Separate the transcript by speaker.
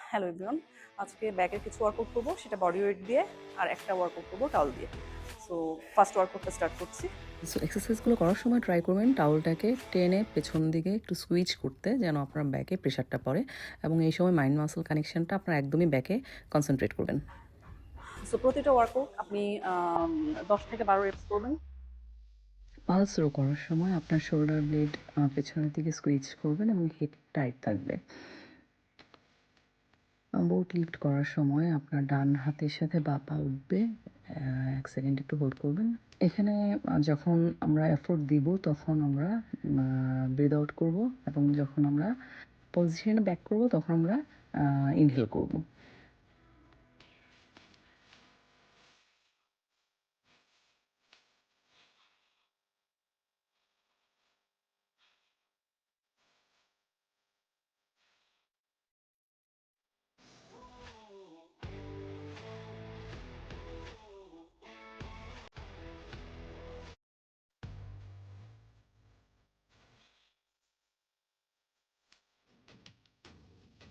Speaker 1: Hello everyone, আজকে ব্যাকের কিছু ওয়ার্কআউট করবো, সেটা বডি ওয়েট দিয়ে, আর একটা ওয়ার্কআউট করবো টাওয়াল দিয়ে। সো ফার্স্ট ওয়ার্কআউটটা স্টার্ট করছি।
Speaker 2: সো এক্সারসাইজগুলো করার সময় ট্রাই করবেন টাওয়েলটাকে টেনে পেছন দিকে একটু সুইচ করতে, যেন আপনার ব্যাকে প্রেশারটা পড়ে, এবং এই সময় মাইন্ড মাসল কানেকশনটা আপনার একদমই ব্যাকে কনসেন্ট্রেট করবেন।
Speaker 1: সো প্রতিটা ওয়ার্কআউট আপনি 10 থেকে 12 রেপস করবেন।
Speaker 2: পালস রো করার সময় আপনার শোল্ডার ব্লেড পেছনের দিকে সুইচ করবেন এবং হিপ টাইট থাকবে। বোট লিফট করার সময় আপনার ডান হাতের সাথে বাঁ পা উঠবে। 1 সেকেন্ড একটু হোল্ড করবেন। এখানে যখন আমরা এফোর্ট দিব তখন আমরা ব্রিদ আউট করব, এবং যখন আমরা পজিশনে ব্যাক করব তখন আমরা ইনহেল করব।